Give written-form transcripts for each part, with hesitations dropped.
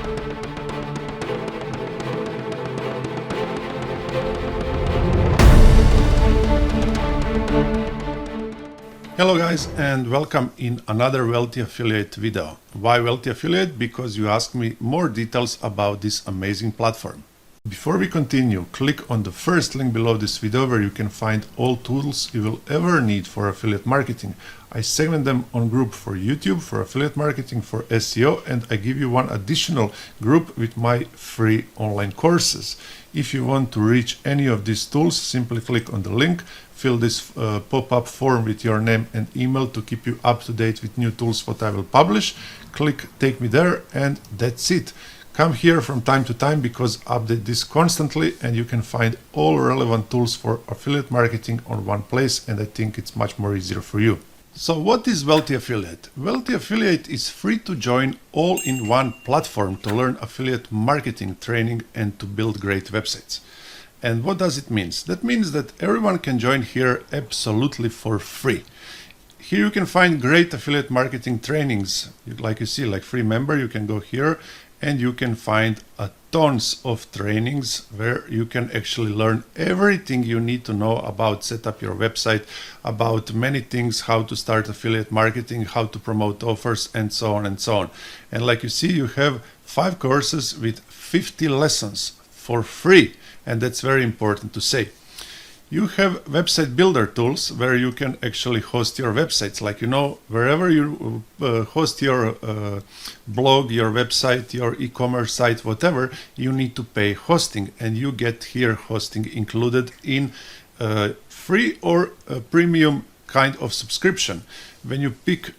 Hello guys, and welcome in another Wealthy Affiliate video. Why Wealthy Affiliate? Because you asked me more details about this amazing platform. Before we continue, click on the first link below this video where you can find all tools you will ever need for affiliate marketing. I segment them on group for YouTube, for affiliate marketing, for SEO, and I give you one additional group with my free online courses. If you want to reach any of these tools, simply click on the link, fill this pop-up form with your name and email to keep you up to date with new tools what I will publish. Click take me there, and that's it. Come here from time to time because I update this constantly, and you can find all relevant tools for affiliate marketing on one place, and I think it's much more easier for you. So what is Wealthy Affiliate? Wealthy Affiliate is free to join all-in-one platform to learn affiliate marketing training and to build great websites. And what does it mean? That means that everyone can join here absolutely for free. Here you can find great affiliate marketing trainings. Like you see, like free member, you can go here and you can find tons of trainings where you can actually learn everything you need to know about set up your website, about many things, how to start affiliate marketing, how to promote offers, and so on and so on. And like you see, you have 5 courses with 50 lessons for free, and that's very important to say. You have website builder tools where you can actually host your websites. Like, you know, wherever you host your blog, your website, your e-commerce site, whatever, you need to pay hosting, and you get here hosting included in free or premium kind of subscription. When you pick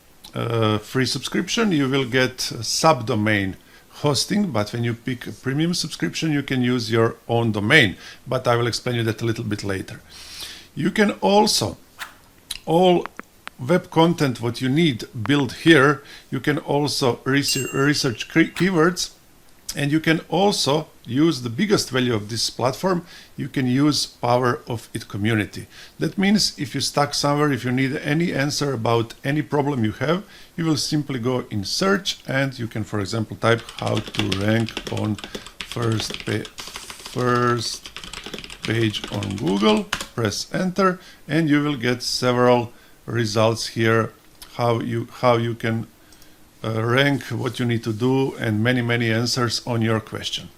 free subscription, you will get subdomain hosting, but when you pick a premium subscription, you can use your own domain, but I will explain you that a little bit later. You can also, all web content what you need build here. You can also research keywords, and you can also use the biggest value of this platform. You can use power of its community. That means if you're stuck somewhere, if you need any answer about any problem you have, you will simply go in search, and you can, for example, type how to rank on first page on Google, press enter, and you will get several results here, how you can rank, what you need to do, and many answers on your question.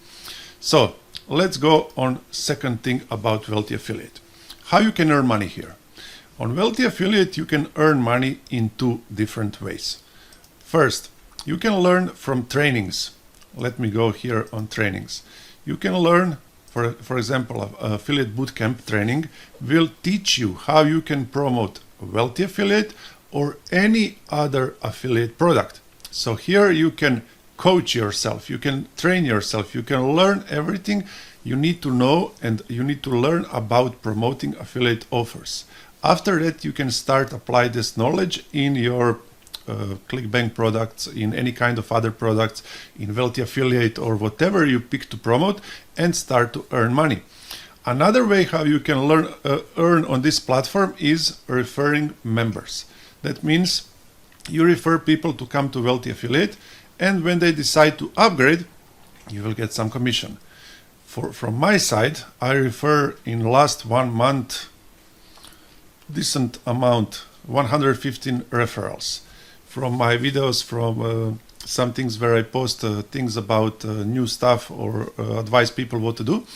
So let's go on second thing about Wealthy Affiliate. How you can earn money here. On Wealthy Affiliate, you can earn money in 2 different ways. First, you can learn from trainings. Let me go here on trainings. You can learn, for example, affiliate bootcamp training will teach you how you can promote Wealthy Affiliate or any other affiliate product. So here you can coach yourself, you can train yourself, you can learn everything you need to know, and you need to learn about promoting affiliate offers. After that, you can start apply this knowledge in your ClickBank products, in any kind of other products, in Wealthy Affiliate or whatever you pick to promote, and start to earn money. Another way how you can earn on this platform is referring members. That means you refer people to come to Wealthy Affiliate, and when they decide to upgrade, you will get some commission. From my side, I refer in last 1 month decent amount, 115 referrals. From my videos, from some things where I post things about new stuff or advise people what to do.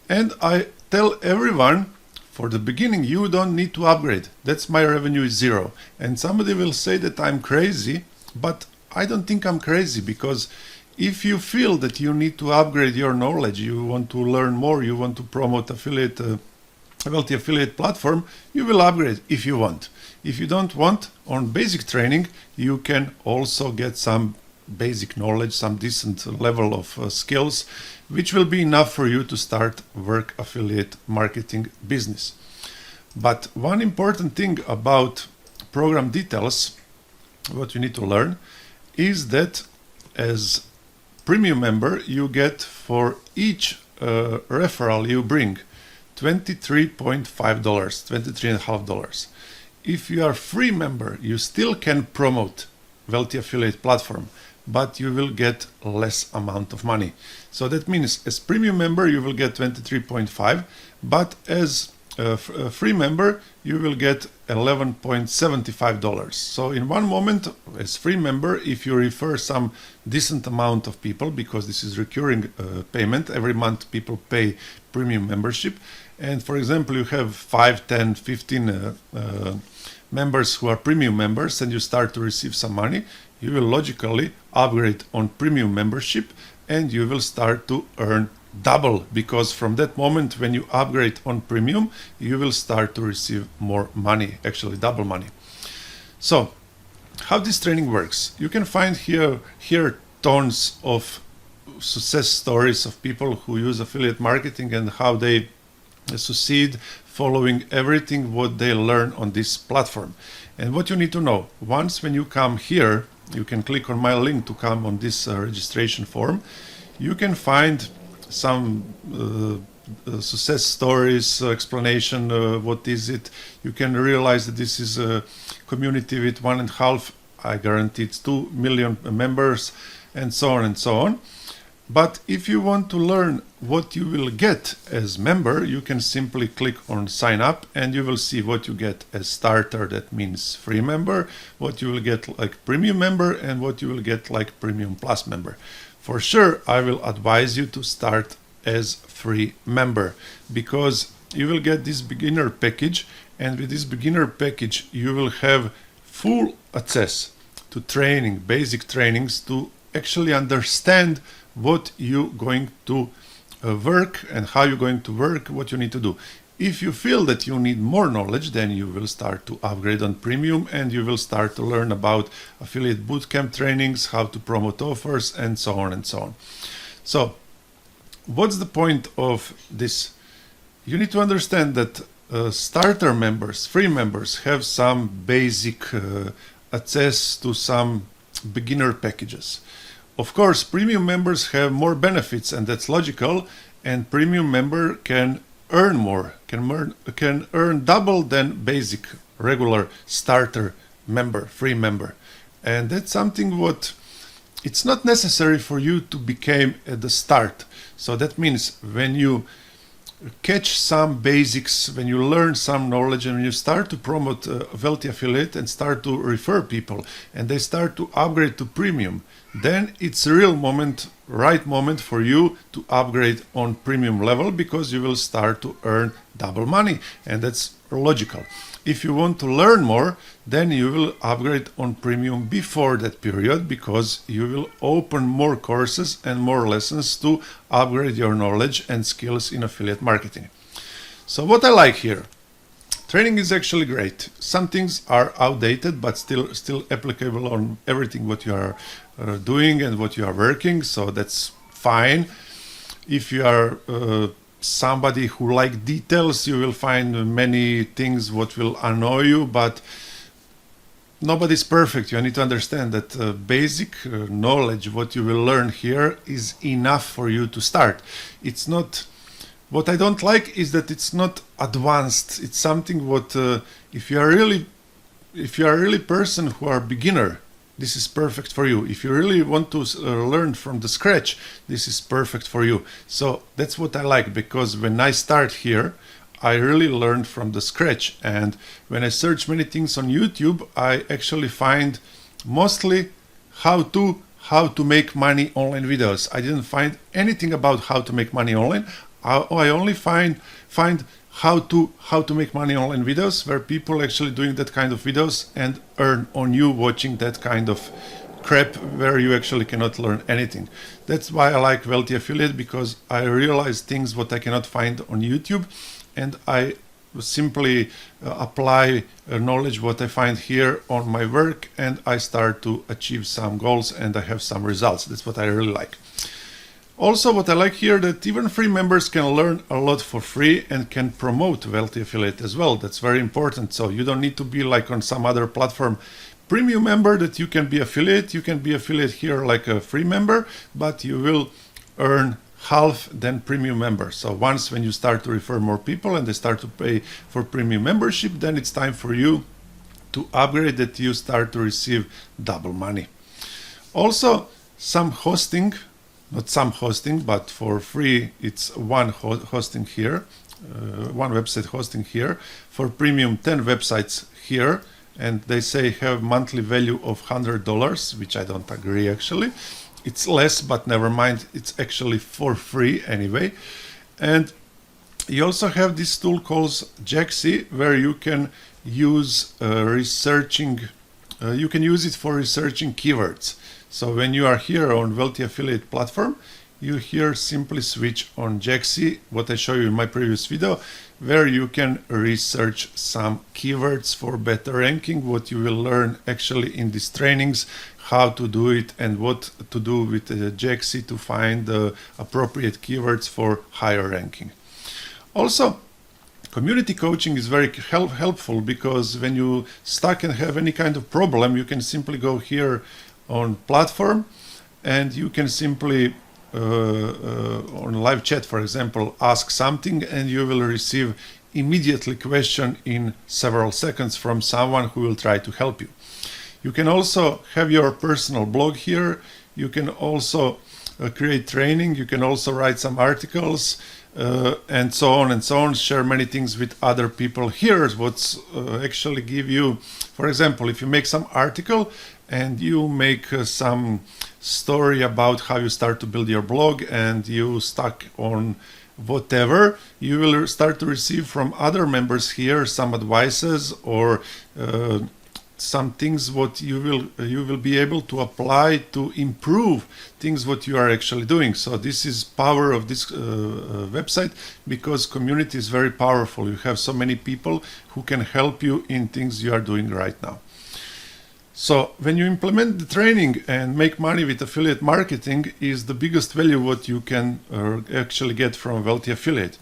And I tell everyone, for the beginning, you don't need to upgrade. That's my revenue is 0. And somebody will say that I'm crazy, but I don't think I'm crazy, because if you feel that you need to upgrade your knowledge, you want to learn more, you want to promote affiliate, Wealthy Affiliate platform, you will upgrade if you want. If you don't want, on basic training, you can also get some basic knowledge, some decent level of skills, which will be enough for you to start work affiliate marketing business. But one important thing about program details, what you need to learn, is that as premium member, you get for each referral you bring $23.5, $23.5. If you are free member, you still can promote Wealthy Affiliate platform, but you will get less amount of money. So that means as premium member you will get 23.5, but as a free member you will get $11.75. So in one moment as free member, if you refer some decent amount of people, because this is recurring payment, every month people pay premium membership, and for example you have 5, 10, 15 members who are premium members and you start to receive some money, you will logically upgrade on premium membership and you will start to earn double, because from that moment when you upgrade on premium you will start to receive more money, actually double money. So how this training works, you can find here tons of success stories of people who use affiliate marketing and how they succeed following everything what they learn on this platform. And what you need to know, once when you come here, you can click on my link to come on this registration form. You can find some success stories, explanation, what is it. You can realize that this is a community with 1.5, I guarantee it's 2 million members, and so on and so on. But if you want to learn what you will get as member, you can simply click on sign up and you will see what you get as starter, that means free member, what you will get like premium member, and what you will get like premium plus member. For sure, I will advise you to start as free member, because you will get this beginner package, and with this beginner package you will have full access to training, basic trainings, to actually understand what you're going to work and how you're going to work, what you need to do. If you feel that you need more knowledge, then you will start to upgrade on premium and you will start to learn about affiliate bootcamp trainings, how to promote offers, and so on and so on. So what's the point of this? You need to understand that starter members, free members, have some basic access to some beginner packages. Of course, premium members have more benefits, and that's logical, and premium member can earn more, can earn double than basic regular starter member, free member. And that's something what it's not necessary for you to become at the start. So that means when you catch some basics, when you learn some knowledge, and when you start to promote Wealthy Affiliate and start to refer people and they start to upgrade to premium, then it's a real moment, right moment for you to upgrade on premium level, because you will start to earn double money, and that's logical. If you want to learn more, then you will upgrade on premium before that period, because you will open more courses and more lessons to upgrade your knowledge and skills in affiliate marketing. So what I like here, training is actually great. Some things are outdated, but still applicable on everything what you are doing and what you are working, so that's fine. If you are somebody who like details, you will find many things what will annoy you, but nobody's perfect. You need to understand that basic knowledge what you will learn here is enough for you to start. It's not, what I don't like is that it's not advanced. It's something what if you are really person who are beginner, this is perfect for you. If you really want to learn from the scratch, this is perfect for you. So that's what I like, because when I start here, I really learned from the scratch. And when I search many things on YouTube, I actually find mostly how to make money online videos. I didn't find anything about how to make money online. I only find how to make money online videos, where people actually doing that kind of videos and earn on you watching that kind of crap, where you actually cannot learn anything. That's why I like Wealthy Affiliate, because I realize things what I cannot find on YouTube, and I simply apply knowledge what I find here on my work, and I start to achieve some goals and I have some results. That's what I really like. Also, what I like here, that even free members can learn a lot for free and can promote Wealthy Affiliate as well. That's very important. So you don't need to be like on some other platform premium member that you can be affiliate. You can be affiliate here like a free member, but you will earn half than premium member. So once when you start to refer more people and they start to pay for premium membership, then it's time for you to upgrade, that you start to receive double money. Also, some hosting, not some hosting, but for free it's one hosting here, one website hosting here. For premium, 10 websites here, and they say have monthly value of $100, which I don't agree actually. It's less, but never mind, it's actually for free anyway. And you also have this tool called Jaxi, where you can use you can use it for researching keywords. So when you are here on Wealthy Affiliate platform, you here simply switch on Jaxi, what I show you in my previous video, where you can research some keywords for better ranking, what you will learn actually in these trainings, how to do it and what to do with Jaxi to find the appropriate keywords for higher ranking. Also, community coaching is very helpful, because when you stuck and have any kind of problem, you can simply go here on platform and you can simply on live chat, for example, ask something and you will receive immediately question in several seconds from someone who will try to help you. You can also have your personal blog here. You can also create training. You can also write some articles and so on and so on, share many things with other people. Here's what's actually give you, for example, if you make some article and you make some story about how you start to build your blog and you stuck on whatever, you will start to receive from other members here some advices or some things what you will be able to apply to improve things what you are actually doing. So this is power of this website, because community is very powerful. You have so many people who can help you in things you are doing right now. So when you implement the training and make money with affiliate marketing is the biggest value what you can actually get from Wealthy Affiliate.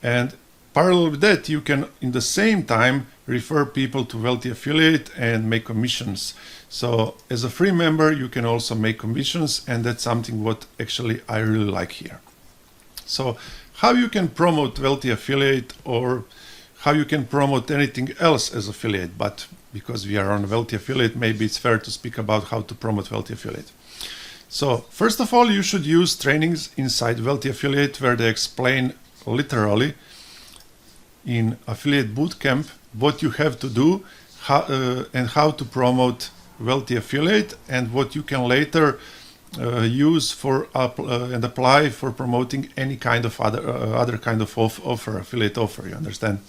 And parallel with that, you can in the same time refer people to Wealthy Affiliate and make commissions. So as a free member, you can also make commissions, and that's something what actually I really like here. So how you can promote Wealthy Affiliate, or how you can promote anything else as affiliate, but because we are on Wealthy Affiliate, maybe it's fair to speak about how to promote Wealthy Affiliate. So first of all, you should use trainings inside Wealthy Affiliate where they explain literally in Affiliate Bootcamp what you have to do and how to promote Wealthy Affiliate, and what you can later use for and apply for promoting any kind of other kind of offer, affiliate offer, you understand?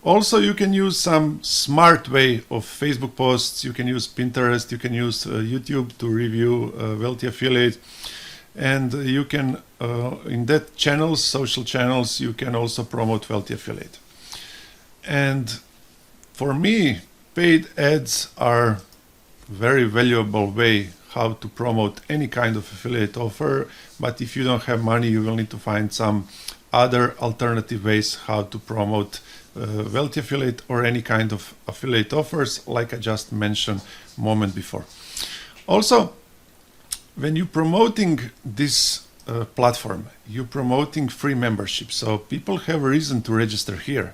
Also, you can use some smart way of Facebook posts. You can use Pinterest, you can use YouTube to review Wealthy Affiliate, and you can in that channels, social channels, you can also promote Wealthy Affiliate. And for me, paid ads are very valuable way how to promote any kind of affiliate offer. But if you don't have money, you will need to find some other alternative ways how to promote Wealthy Affiliate or any kind of affiliate offers, like I just mentioned a moment before. Also, when you're promoting this platform, you're promoting free membership, so people have a reason to register here.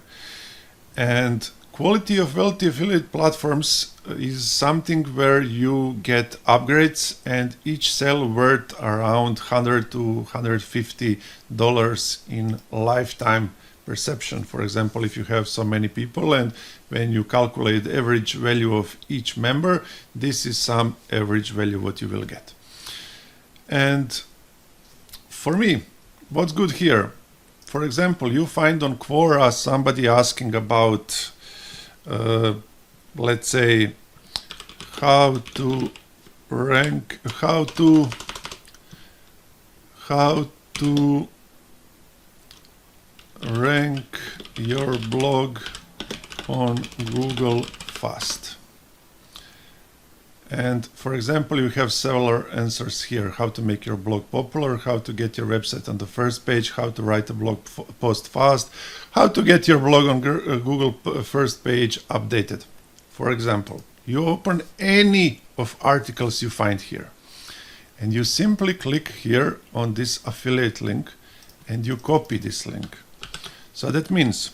And quality of Wealthy Affiliate platforms is something where you get upgrades, and each sale worth around $100 to $150 in lifetime perception. For example, if you have so many people, and when you calculate the average value of each member, this is some average value what you will get. And for me, what's good here? For example, you find on Quora somebody asking about, let's say, how to rank your blog on Google fast. And for example, you have several answers here: how to make your blog popular, how to get your website on the first page, how to write a blog post fast, how to get your blog on Google first page updated. For example, you open any of articles you find here, and you simply click here on this affiliate link, and you copy this link. So that means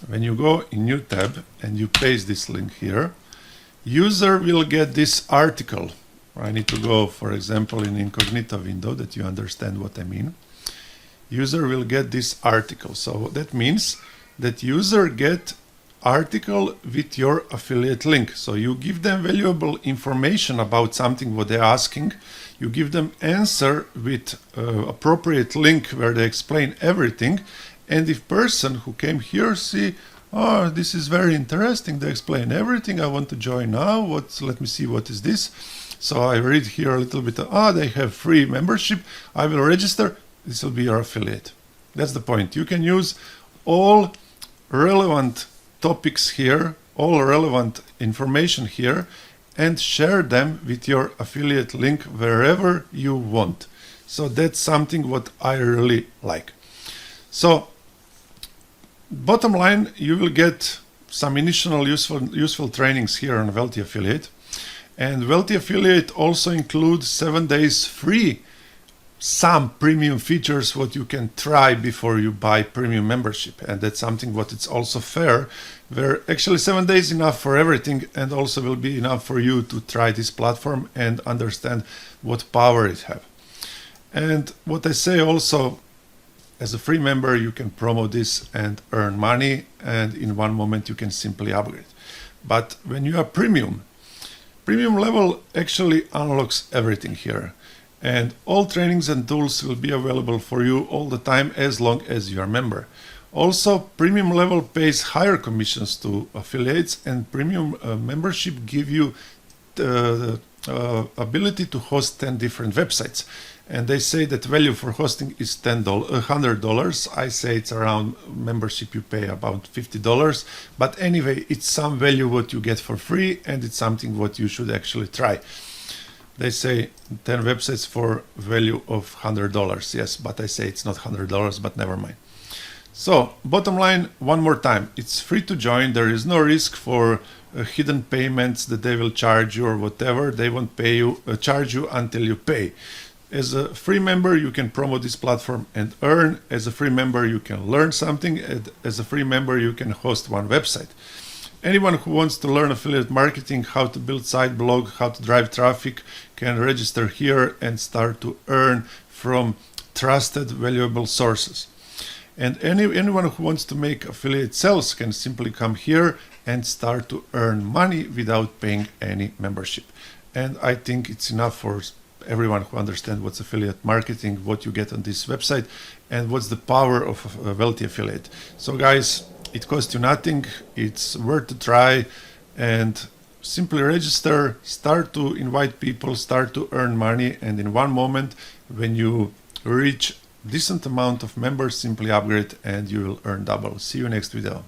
when you go in new tab and you paste this link here, user will get this article I need to go, for example, in incognito window that you understand what I mean. User will get this article. So that means that user get article with your affiliate link. So you give them valuable information about something what they're asking. You give them answer with appropriate link where they explain everything. And if person who came here see, oh, this is very interesting, they explain everything, I want to join now, let me see what is this. So I read here a little bit, they have free membership, I will register, this will be your affiliate. That's the point. You can use all relevant topics here, all relevant information here, and share them with your affiliate link wherever you want. So that's something what I really like. So bottom line, you will get some initial useful trainings here on Wealthy Affiliate. And Wealthy Affiliate also includes 7 days free some premium features what you can try before you buy premium membership. And that's something what it's also fair, where actually 7 days enough for everything and also will be enough for you to try this platform and understand what power it have. And what I say also, as a free member, you can promote this and earn money, and in one moment you can simply upgrade. But when you are premium level actually unlocks everything here. And all trainings and tools will be available for you all the time as long as you are a member. Also, premium level pays higher commissions to affiliates, and premium membership give you the ability to host 10 different websites. And they say that value for hosting is $100. I say it's around membership you pay about $50. But anyway, it's some value what you get for free, and it's something what you should actually try. They say 10 websites for value of $100. Yes, but I say it's not $100, but never mind. So bottom line, one more time, it's free to join. There is no risk for hidden payments that they will charge you or whatever. They won't pay you, charge you until you pay. As a free member, you can promote this platform and earn. As a free member, you can learn something. And as a free member, you can host one website. Anyone who wants to learn affiliate marketing, how to build site blog, how to drive traffic, can register here and start to earn from trusted, valuable sources. And anyone who wants to make affiliate sales can simply come here and start to earn money without paying any membership. And I think it's enough for everyone who understands what's affiliate marketing, what you get on this website, and what's the power of a Wealthy Affiliate. So guys, it costs you nothing, it's worth to try, and simply register, start to invite people, start to earn money, and in one moment when you reach decent amount of members, simply upgrade and you will earn double. See you next video.